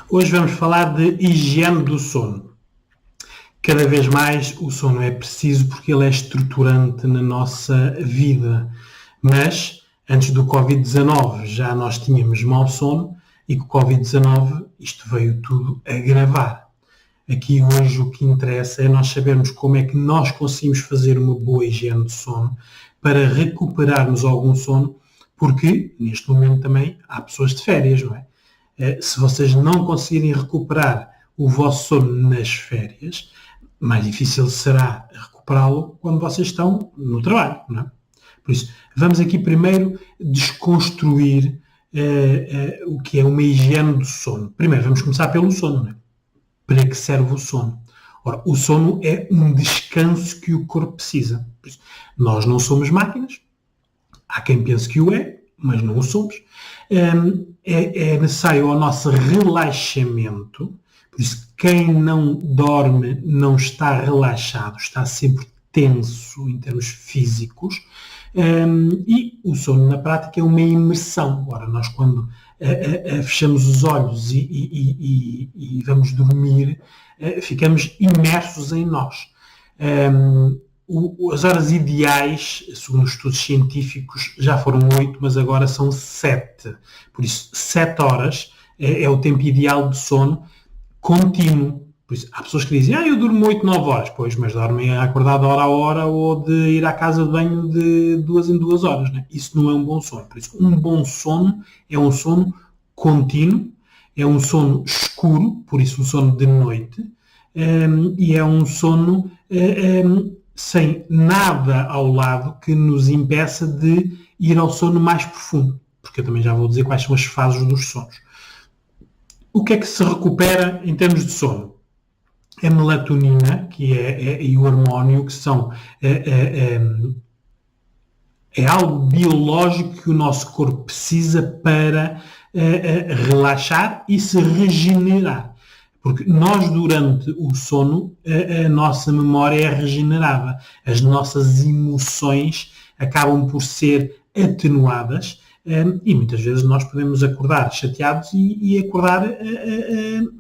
Hoje vamos falar de higiene do sono. Cada vez mais o sono é preciso porque ele é estruturante na nossa vida. Mas, antes do Covid-19, já nós tínhamos mau sono e com o Covid-19 isto veio tudo agravar. Aqui hoje o que interessa é nós sabermos como é que nós conseguimos fazer uma boa higiene do sono para recuperarmos algum sono, porque neste momento também há pessoas de férias, não é? Se vocês não conseguirem recuperar o vosso sono nas férias, mais difícil será recuperá-lo quando vocês estão no trabalho, não é? Por isso, vamos aqui primeiro desconstruir o que é uma higiene do sono. Primeiro, vamos começar pelo sono, não é? Para que serve o sono? Ora, o sono é um descanso que o corpo precisa. Por isso, nós não somos máquinas. Há quem pense que o é, mas não o somos. É necessário ao nosso relaxamento. Por isso, quem não dorme não está relaxado, está sempre tenso em termos físicos. E o sono, na prática, é uma imersão. Ora, nós quando fechamos os olhos e vamos dormir, ficamos imersos em nós. As horas ideais, segundo estudos científicos, já foram 8, mas agora são 7. Por isso, 7 horas é o tempo ideal de sono contínuo. Por isso, há pessoas que dizem, eu durmo 8, 9 horas. Pois, mas dormem acordado hora a hora ou de ir à casa de banho de 2 em 2 horas. Né? Isso não é um bom sono. Por isso, um bom sono é um sono contínuo, é um sono escuro, por isso um sono de noite, e é um sono sem nada ao lado que nos impeça de ir ao sono mais profundo. Porque eu também já vou dizer quais são as fases dos sonos. O que é que se recupera em termos de sono? A melatonina, que e o hormônio, que são é algo biológico que o nosso corpo precisa para relaxar e se regenerar. Porque nós, durante o sono, a nossa memória é regenerada. As nossas emoções acabam por ser atenuadas e muitas vezes nós podemos acordar chateados e acordar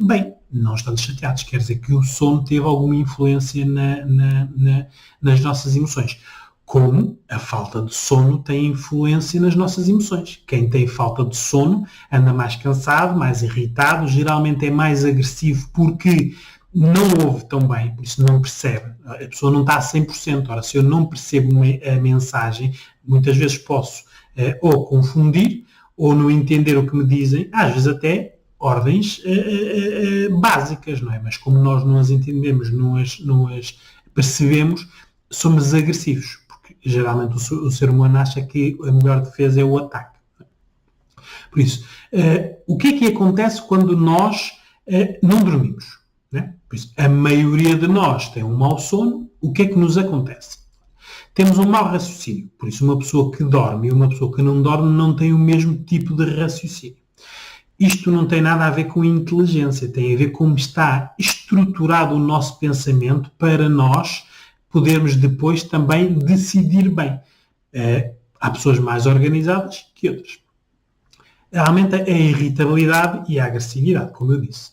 bem, não estando chateados. Quer dizer que o sono teve alguma influência nas nossas emoções. Como a falta de sono tem influência nas nossas emoções. Quem tem falta de sono anda mais cansado, mais irritado, geralmente é mais agressivo porque não ouve tão bem, por isso não percebe. A pessoa não está a 100%. Ora, se eu não percebo a mensagem, muitas vezes posso ou confundir ou não entender o que me dizem, às vezes até ordens básicas, não é? Mas como nós não as entendemos, não as percebemos, somos agressivos. Geralmente o ser humano acha que a melhor defesa é o ataque. Por isso, o que é que acontece quando nós não dormimos? Né? Por isso, a maioria de nós tem um mau sono. O que é que nos acontece? Temos um mau raciocínio. Por isso, uma pessoa que dorme e uma pessoa que não dorme não tem o mesmo tipo de raciocínio. Isto não tem nada a ver com inteligência, tem a ver com como está estruturado o nosso pensamento para nós podermos depois também decidir bem. Há pessoas mais organizadas que outras. Realmente a irritabilidade e a agressividade, como eu disse.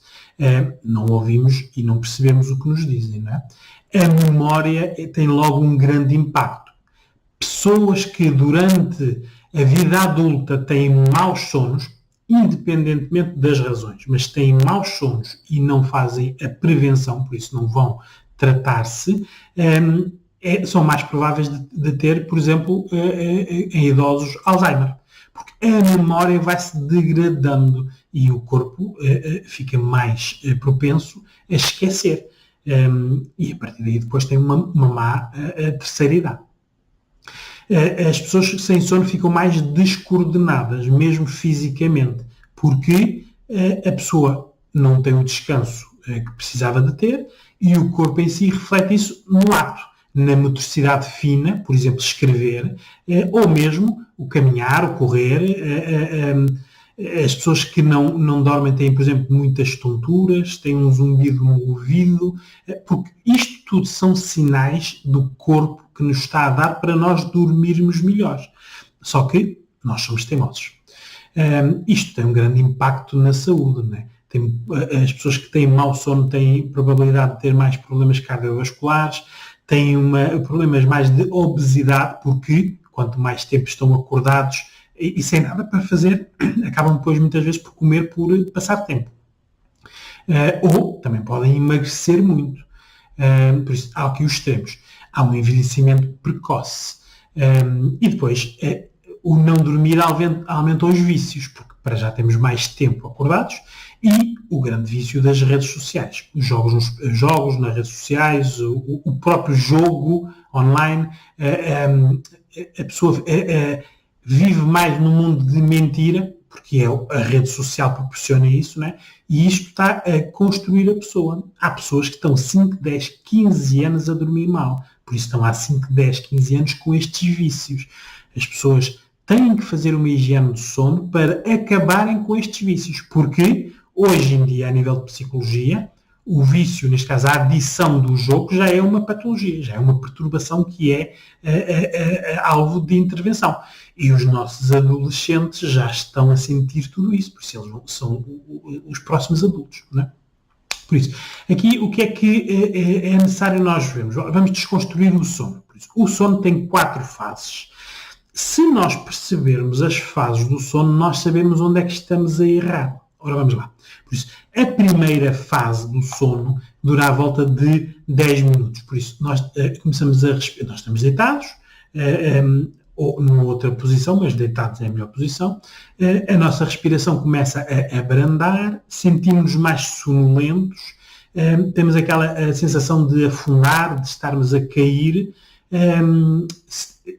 Não ouvimos e não percebemos o que nos dizem, não é? A memória tem logo um grande impacto. Pessoas que durante a vida adulta têm maus sonos, independentemente das razões, mas têm maus sonos e não fazem a prevenção, por isso não vão tratar-se, são mais prováveis de ter, por exemplo, em idosos, Alzheimer. Porque a memória vai-se degradando e o corpo fica mais propenso a esquecer. E a partir daí depois tem uma má terceira idade. As pessoas sem sono ficam mais descoordenadas, mesmo fisicamente, porque a pessoa não tem o descanso que precisava de ter e o corpo em si reflete isso no ato, na motricidade fina, por exemplo, escrever, ou mesmo o caminhar, o correr. As pessoas que não dormem têm, por exemplo, muitas tonturas, têm um zumbido no ouvido, porque isto tudo são sinais do corpo que nos está a dar para nós dormirmos melhor. Só que nós somos teimosos. Isto tem um grande impacto na saúde, não é? As pessoas que têm mau sono têm probabilidade de ter mais problemas cardiovasculares, têm problemas mais de obesidade, porque quanto mais tempo estão acordados e sem nada para fazer, acabam depois muitas vezes por comer por passar tempo. Ou também podem emagrecer muito. Por isso, há aqui os extremos. Há um envelhecimento precoce. E depois, o não dormir aumenta os vícios, porque para já temos mais tempo acordados, e o grande vício das redes sociais. Os jogos nas redes sociais, o próprio jogo online, a pessoa vive mais num mundo de mentira, porque a rede social proporciona isso, né? E isto está a construir a pessoa. Há pessoas que estão 5, 10, 15 anos a dormir mal, por isso estão há 5, 10, 15 anos com estes vícios. As pessoas têm que fazer uma higiene do sono para acabarem com estes vícios, porque hoje em dia, a nível de psicologia, o vício, neste caso a adição do jogo, já é uma patologia, já é uma perturbação que é alvo de intervenção. E os nossos adolescentes já estão a sentir tudo isso, por isso eles são os próximos adultos, não é? Por isso, aqui o que é necessário nós vermos? Vamos desconstruir o sono. Por isso, o sono tem 4 fases. Se nós percebermos as fases do sono, nós sabemos onde é que estamos a errar. Ora, vamos lá. Por isso, a primeira fase do sono dura à volta de 10 minutos. Por isso, nós começamos a respirar. Nós estamos deitados, ou numa outra posição, mas deitados é a melhor posição. A nossa respiração começa a abrandar, sentimos-nos mais sonolentos, temos aquela sensação de afundar, de estarmos a cair.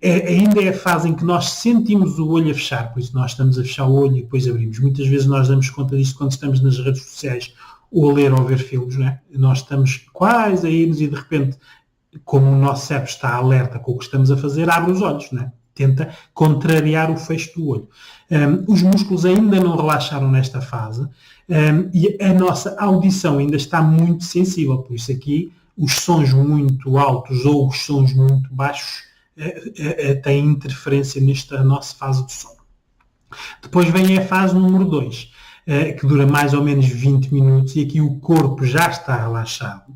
Ainda é a fase em que nós sentimos o olho a fechar, por isso nós estamos a fechar o olho e depois abrimos. Muitas vezes nós damos conta disso quando estamos nas redes sociais ou a ler ou a ver filmes, não é? Nós estamos quase a irmos e de repente, como o nosso cérebro está alerta com o que estamos a fazer, abre os olhos, não é? Tenta contrariar o fecho do olho. Os músculos ainda não relaxaram nesta fase e a nossa audição ainda está muito sensível, por isso aqui os sons muito altos ou os sons muito baixos têm interferência nesta nossa fase de sono. Depois vem a fase número 2, que dura mais ou menos 20 minutos e aqui o corpo já está relaxado.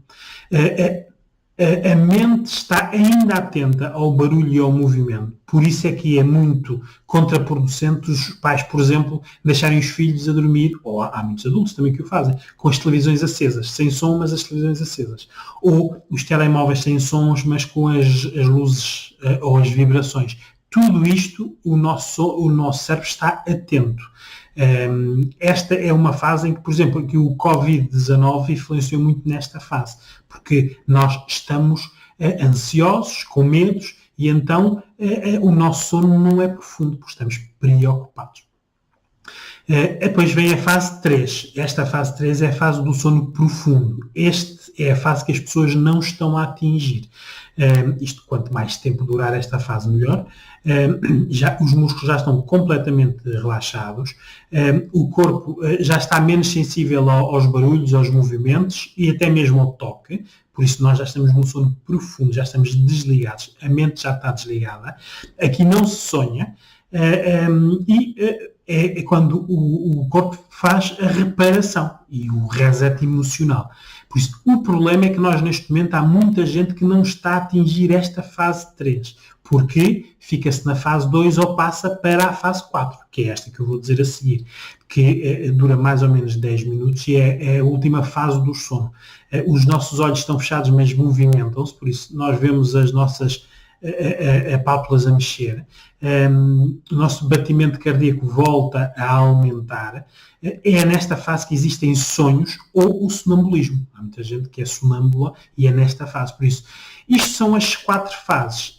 A mente está ainda atenta ao barulho e ao movimento. Por isso é que é muito contraproducente os pais, por exemplo, deixarem os filhos a dormir, ou há muitos adultos também que o fazem, com as televisões acesas, sem som, mas as televisões acesas. Ou os telemóveis sem sons, mas com as luzes ou as vibrações. Tudo isto, o nosso cérebro está atento. Esta é uma fase em que, por exemplo, que o Covid-19 influenciou muito nesta fase, porque nós estamos ansiosos, com medos, e então o nosso sono não é profundo, porque estamos preocupados. Depois vem a fase 3. Esta fase 3 é a fase do sono profundo. Esta é a fase que as pessoas não estão a atingir. Isto, quanto mais tempo durar esta fase, melhor. Os músculos já estão completamente relaxados. O corpo já está menos sensível aos barulhos, aos movimentos e até mesmo ao toque. Por isso nós já estamos num sono profundo, já estamos desligados. A mente já está desligada. Aqui não se sonha. É quando o corpo faz a reparação e o reset emocional. Por isso, o problema é que nós, neste momento, há muita gente que não está a atingir esta fase 3, porque fica-se na fase 2 ou passa para a fase 4, que é esta que eu vou dizer a seguir, que dura mais ou menos 10 minutos e é a última fase do sono. Os nossos olhos estão fechados, mas movimentam-se, por isso nós vemos as nossas pálpebras a mexer, o nosso batimento cardíaco volta a aumentar. É nesta fase que existem sonhos ou o sonambulismo. Há muita gente que é sonâmbula e é nesta fase. Por isso, isto são as 4 fases.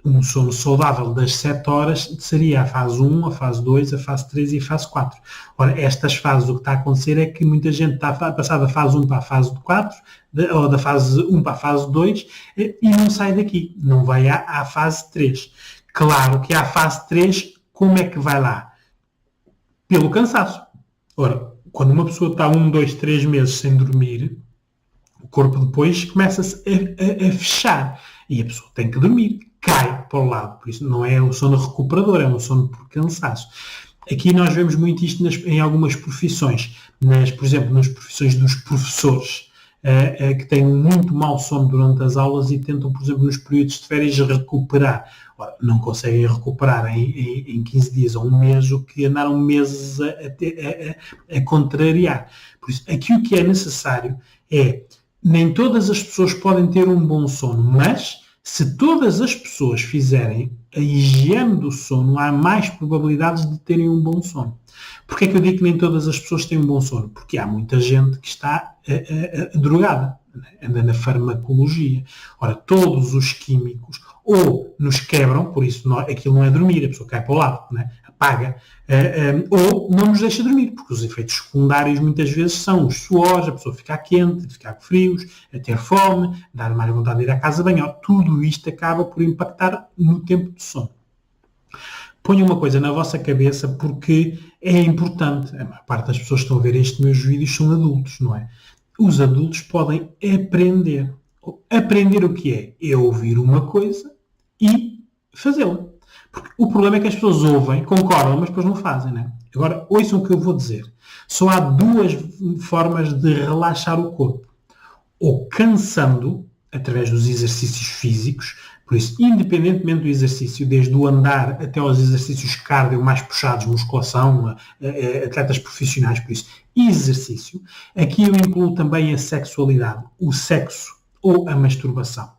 Um sono saudável das 7 horas seria a fase 1, a fase 2, a fase 3 e a fase 4. Ora, estas fases, o que está a acontecer é que muita gente está a passar da fase 1 para a fase 4, ou da fase 1 para a fase 2, e não sai daqui, não vai à fase 3. Claro que à fase 3, como é que vai lá? Pelo cansaço. Ora, quando uma pessoa está 1, 2, 3 meses sem dormir, o corpo depois começa-se a fechar e a pessoa tem que dormir, cai para o lado. Por isso não é um sono recuperador, é um sono por cansaço. Aqui nós vemos muito isto em algumas profissões, por exemplo, nas profissões dos professores, que têm muito mau sono durante as aulas e tentam, por exemplo, nos períodos de férias recuperar. Ora, não conseguem recuperar em 15 dias ou um mês o que andaram meses a contrariar. Por isso, aqui o que é necessário é, nem todas as pessoas podem ter um bom sono, mas se todas as pessoas fizerem a higiene do sono, há mais probabilidades de terem um bom sono. Porquê é que eu digo que nem todas as pessoas têm um bom sono? Porque há muita gente que está drogada, anda na farmacologia. Ora, todos os químicos ou nos quebram, por isso aquilo não é dormir, a pessoa cai para o lado, né? Apaga, ou não nos deixa dormir, porque os efeitos secundários muitas vezes são os suores, a pessoa ficar quente, ficar com frios, a ter fome, dar mais vontade de ir à casa de banho. Tudo isto acaba por impactar no tempo de sono. Ponham uma coisa na vossa cabeça porque é importante. A maior parte das pessoas que estão a ver estes meus vídeos são adultos, não é? Os adultos podem aprender. Aprender o que é? É ouvir uma coisa e fazê-la. Porque o problema é que as pessoas ouvem, concordam, mas depois não fazem, não é? Agora, ouçam o que eu vou dizer. Só há duas formas de relaxar o corpo. Ou cansando, através dos exercícios físicos, por isso, independentemente do exercício, desde o andar até aos exercícios cardio mais puxados, musculação, atletas profissionais, por isso, exercício. Aqui eu incluo também a sexualidade, o sexo ou a masturbação.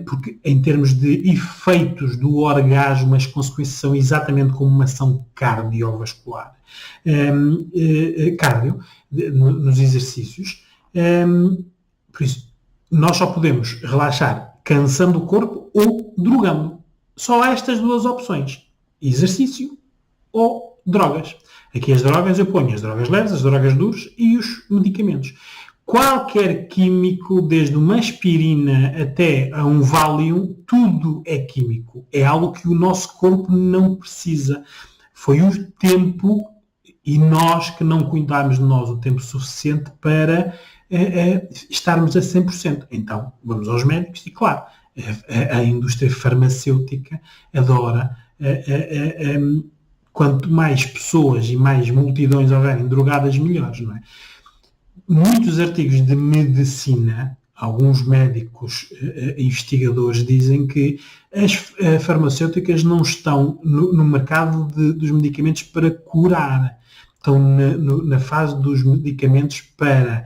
Porque em termos de efeitos do orgasmo, as consequências são exatamente como uma ação cardiovascular. Cardio, nos exercícios. Por isso, nós só podemos relaxar cansando o corpo ou drogando. Só há estas duas opções. Exercício ou drogas. Aqui as drogas eu ponho as drogas leves, as drogas duras e os medicamentos. Qualquer químico, desde uma aspirina até a um Valium, tudo é químico. É algo que o nosso corpo não precisa. Foi o tempo e nós que não cuidámos de nós o tempo suficiente para estarmos a 100%. Então, vamos aos médicos e, claro, a indústria farmacêutica adora quanto mais pessoas e mais multidões houverem drogadas, melhores, não é? Muitos artigos de medicina, alguns médicos investigadores dizem que as farmacêuticas não estão no mercado dos medicamentos para curar, estão na fase dos medicamentos para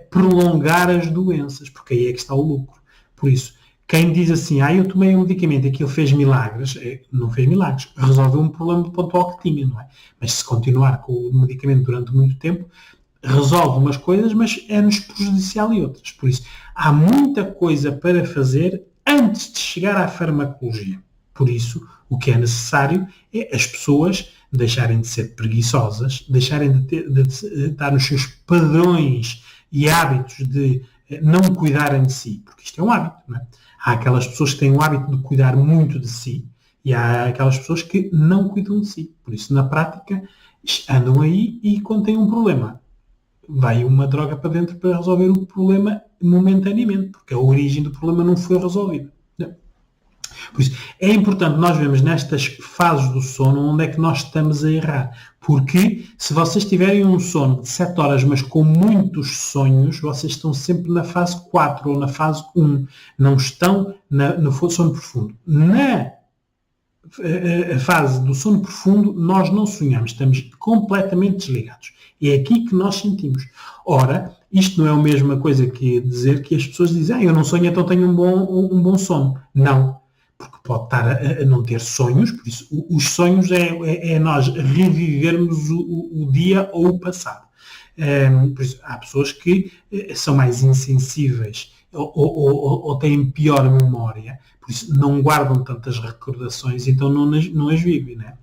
prolongar as doenças, porque aí é que está o lucro. Por isso, quem diz assim, eu tomei um medicamento e aquilo fez milagres, não fez milagres, resolveu um problema pontual que tinha, não é? Mas se continuar com o medicamento durante muito tempo, resolve umas coisas, mas é-nos prejudicial em outras. Por isso, há muita coisa para fazer antes de chegar à farmacologia. Por isso, o que é necessário é as pessoas deixarem de ser preguiçosas, deixarem de estar nos seus padrões e hábitos de não cuidarem de si, porque isto é um hábito, não é? Há aquelas pessoas que têm o hábito de cuidar muito de si e há aquelas pessoas que não cuidam de si. Por isso, na prática, andam aí e quando têm um problema, vai uma droga para dentro para resolver o problema momentaneamente, porque a origem do problema não foi resolvida. Por isso, é importante nós vermos nestas fases do sono onde é que nós estamos a errar. Porque se vocês tiverem um sono de 7 horas, mas com muitos sonhos, vocês estão sempre na fase 4 ou na fase 1. Não estão no sono profundo. Na fase do sono profundo, nós não sonhamos, estamos completamente desligados. É aqui que nós sentimos. Ora, isto não é a mesma coisa que dizer que as pessoas dizem, eu não sonho, então tenho um bom sono. Não. Porque pode estar a não ter sonhos, por isso os sonhos é nós revivermos o dia ou o passado. Por isso, há pessoas que são mais insensíveis ou têm pior memória, por isso não guardam tantas recordações, então não as vivem, né?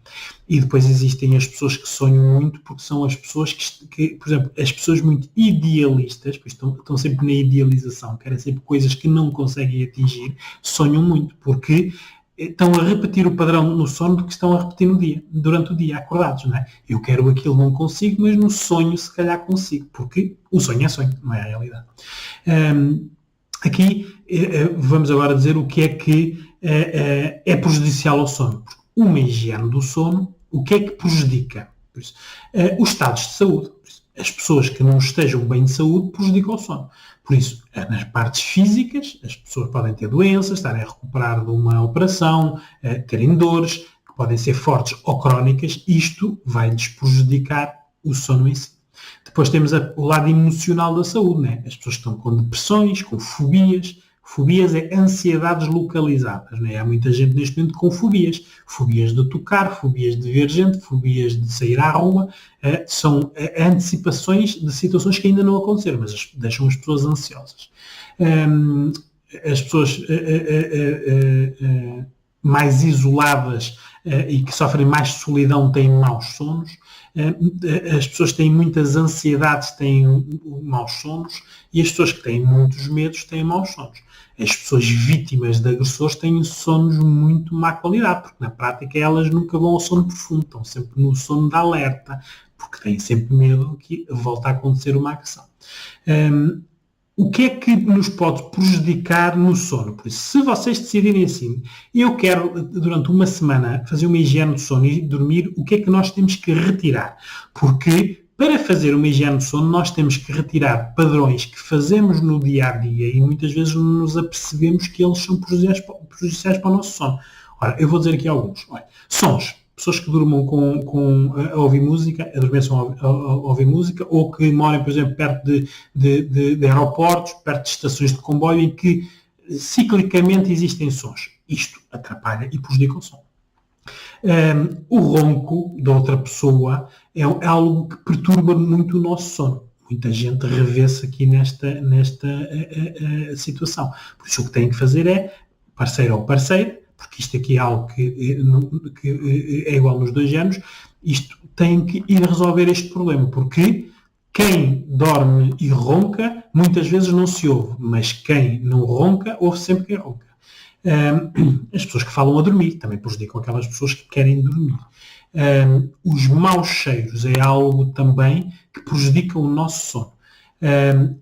E depois existem as pessoas que sonham muito, porque são as pessoas que por exemplo, as pessoas muito idealistas, pois estão sempre na idealização, querem sempre coisas que não conseguem atingir, sonham muito, porque estão a repetir o padrão no sono do que estão a repetir durante o dia, acordados, não é? Eu quero aquilo, não consigo, mas no sonho se calhar consigo, porque o sonho é sonho, não é a realidade. Aqui vamos agora dizer o que é prejudicial ao sono. Uma higiene do sono, o que é que prejudica? Por isso, os estados de saúde. Por isso, as pessoas que não estejam bem de saúde prejudicam o sono. Por isso, nas partes físicas, as pessoas podem ter doenças, estarem a recuperar de uma operação, terem dores, que podem ser fortes ou crónicas. Isto vai-lhes prejudicar o sono em si. Depois temos o lado emocional da saúde, né? As pessoas que estão com depressões, com fobias. Fobias é ansiedades localizadas, né? Há muita gente neste momento com fobias. Fobias de tocar, fobias de ver gente, fobias de sair à rua. São antecipações de situações que ainda não aconteceram, mas deixam as pessoas ansiosas. As pessoas mais isoladas e que sofrem mais solidão têm maus sonos. As pessoas que têm muitas ansiedades têm maus sonos e as pessoas que têm muitos medos têm maus sonos. As pessoas vítimas de agressores têm sonos muito má qualidade, porque na prática elas nunca vão ao sono profundo, estão sempre no sono de alerta, porque têm sempre medo que volte a acontecer uma agressão. O que é que nos pode prejudicar no sono? Por isso, se vocês decidirem assim, eu quero durante uma semana fazer uma higiene do sono e dormir, o que é que nós temos que retirar? Porque para fazer uma higiene do sono nós temos que retirar padrões que fazemos no dia-a-dia e muitas vezes não nos apercebemos que eles são prejudiciais para o nosso sono. Ora, eu vou dizer aqui alguns. Olha, sons. Pessoas que durmam a ouvir música, adormeçam a ouvir música, ou que morem, por exemplo, perto de aeroportos, perto de estações de comboio, em que ciclicamente existem sons. Isto atrapalha e prejudica o sono. O ronco da outra pessoa é algo que perturba muito o nosso sono. Muita gente revê-se aqui nesta situação. Por isso o que tem que fazer é, parceiro ou parceira, porque isto aqui é algo que é igual nos 2 anos, isto tem que ir resolver este problema, porque quem dorme e ronca, muitas vezes não se ouve, mas quem não ronca, ouve sempre quem ronca. As pessoas que falam a dormir também prejudicam aquelas pessoas que querem dormir. Os maus cheiros é algo também que prejudica o nosso sono.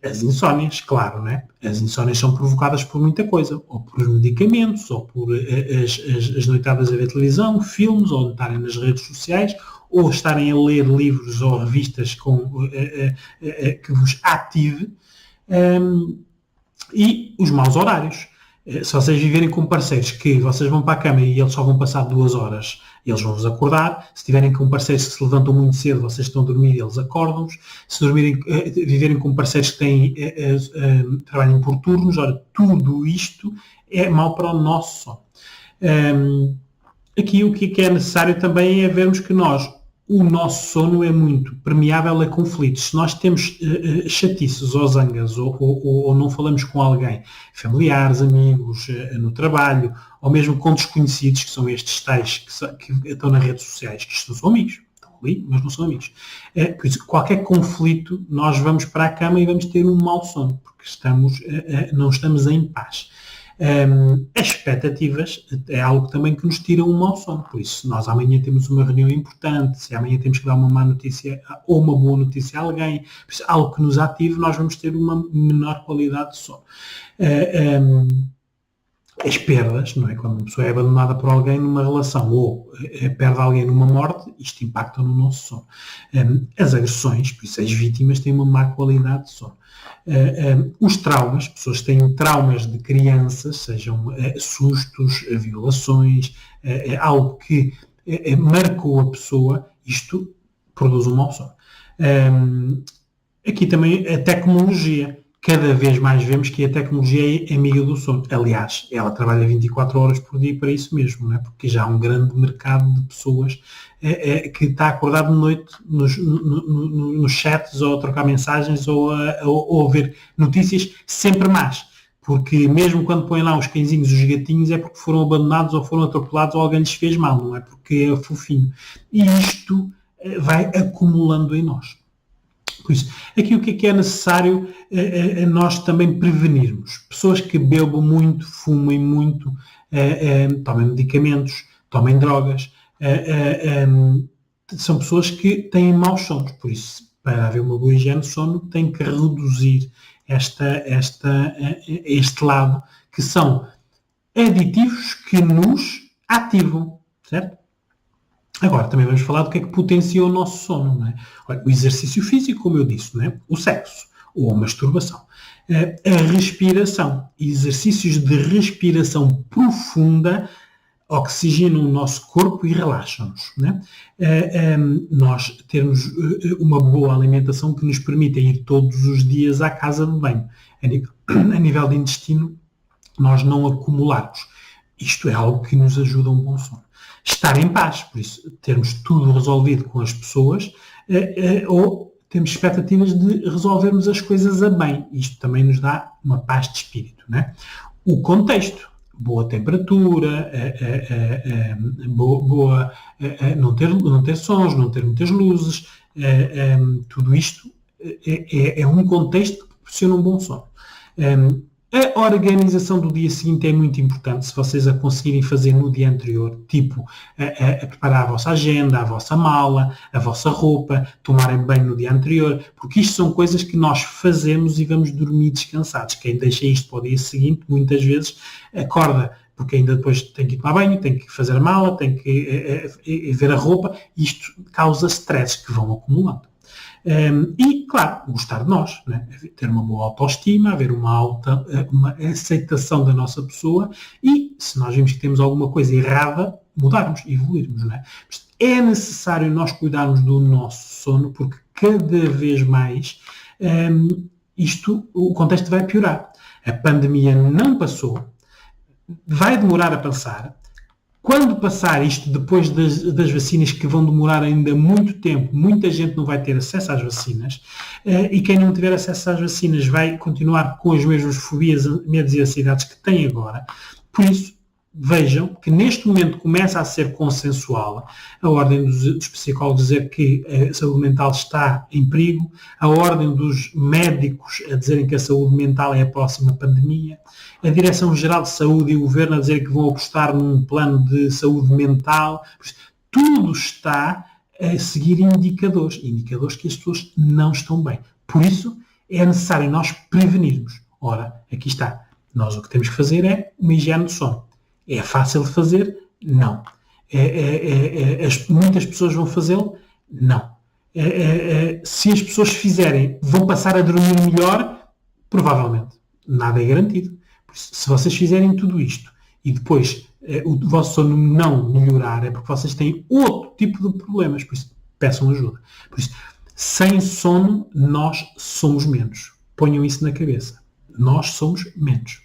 As insónias, claro, né? As insónias são provocadas por muita coisa, ou por medicamentos, ou por as noitadas a ver televisão, filmes, ou estarem nas redes sociais, ou estarem a ler livros ou revistas que vos ative, e os maus horários. Se vocês viverem com parceiros que vocês vão para a cama e eles só vão passar 2 horas, eles vão-vos acordar. Se tiverem com parceiros que se levantam muito cedo, vocês estão a dormir e eles acordam-vos. Se viverem com parceiros que têm, trabalham por turnos, ora, tudo isto é mau para o nosso sono. Aqui o que é necessário também é vermos que o nosso sono é muito permeável a conflitos. Se nós temos chatices ou zangas ou não falamos com alguém, familiares, amigos, no trabalho, ou mesmo com desconhecidos, que são estes tais que estão nas redes sociais, que isto são amigos, estão ali, mas não são amigos. Por isso, qualquer conflito, nós vamos para a cama e vamos ter um mau sono, porque não estamos em paz. As expectativas é algo também que nos tira um mau sono. Por isso, se nós amanhã temos uma reunião importante, se amanhã temos que dar uma má notícia ou uma boa notícia a alguém, algo que nos ative, nós vamos ter uma menor qualidade de sono. As perdas, não é? Quando uma pessoa é abandonada por alguém numa relação ou perde alguém numa morte, isto impacta no nosso sono. As agressões, por isso as vítimas têm uma má qualidade de sono. Os traumas, pessoas que têm traumas de crianças, sejam sustos, violações, algo que marcou a pessoa, isto produz um mau sono. Aqui também a tecnologia. Cada vez mais vemos que a tecnologia é amiga do sono. Aliás, ela trabalha 24 horas por dia para isso mesmo, não é? Porque já há um grande mercado de pessoas que está acordado de noite nos chats ou a trocar mensagens ou a ver notícias sempre mais. Porque mesmo quando põem lá os cãezinhos, os gatinhos, é porque foram abandonados ou foram atropelados ou alguém lhes fez mal, não é? Porque é fofinho. E isto vai acumulando em nós. Por isso, aqui o que é necessário é nós também prevenirmos. Pessoas que bebam muito, fumem muito, tomem medicamentos, tomem drogas, são pessoas que têm maus sonos. Por isso, para haver uma boa higiene de sono, tem que reduzir este lado, que são aditivos que nos ativam, certo? Agora, também vamos falar do que é que potencia o nosso sono, não é? Olha, o exercício físico, como eu disse, não é? O sexo ou a masturbação. A respiração. Exercícios de respiração profunda oxigenam o nosso corpo e relaxam-nos. Né? Nós termos uma boa alimentação que nos permita ir todos os dias à casa de banho. A nível de intestino, nós não acumularmos. Isto é algo que nos ajuda a um bom sono. Estar em paz, por isso, termos tudo resolvido com as pessoas ou temos expectativas de resolvermos as coisas a bem. Isto também nos dá uma paz de espírito. Né? O contexto. Boa temperatura, não ter sons, não ter muitas luzes, tudo isto é um contexto que proporciona um bom sono. A organização do dia seguinte é muito importante, se vocês a conseguirem fazer no dia anterior, tipo a preparar a vossa agenda, a vossa mala, a vossa roupa, tomarem banho no dia anterior, porque isto são coisas que nós fazemos e vamos dormir descansados. Quem deixa isto para o dia seguinte, muitas vezes acorda, porque ainda depois tem que ir tomar banho, tem que fazer a mala, tem que ver a roupa, e isto causa stresses que vão acumulando. E, claro, gostar de nós, né? Ter uma boa autoestima, haver uma aceitação da nossa pessoa e, se nós vimos que temos alguma coisa errada, mudarmos, evoluirmos. Né? É necessário nós cuidarmos do nosso sono porque cada vez mais o contexto vai piorar. A pandemia não passou, vai demorar a passar. Quando passar isto, depois das vacinas, que vão demorar ainda muito tempo, muita gente não vai ter acesso às vacinas, e quem não tiver acesso às vacinas vai continuar com as mesmas fobias, medos e ansiedades que tem agora. Por isso, vejam que neste momento começa a ser consensual a ordem dos psicólogos dizer que a saúde mental está em perigo, a ordem dos médicos a dizerem que a saúde mental é a próxima pandemia, a Direção-Geral de Saúde e o Governo a dizer que vão apostar num plano de saúde mental. Tudo está a seguir indicadores que as pessoas não estão bem. Por isso, é necessário nós prevenirmos. Ora, aqui está. Nós o que temos que fazer é uma higiene do sono. É fácil de fazer? Não. Muitas pessoas vão fazê-lo? Não. Se as pessoas fizerem, vão passar a dormir melhor? Provavelmente. Nada é garantido. Se vocês fizerem tudo isto e depois o vosso sono não melhorar, é porque vocês têm outro tipo de problemas. Por isso, peçam ajuda. Por isso, sem sono, nós somos menos. Ponham isso na cabeça. Nós somos menos.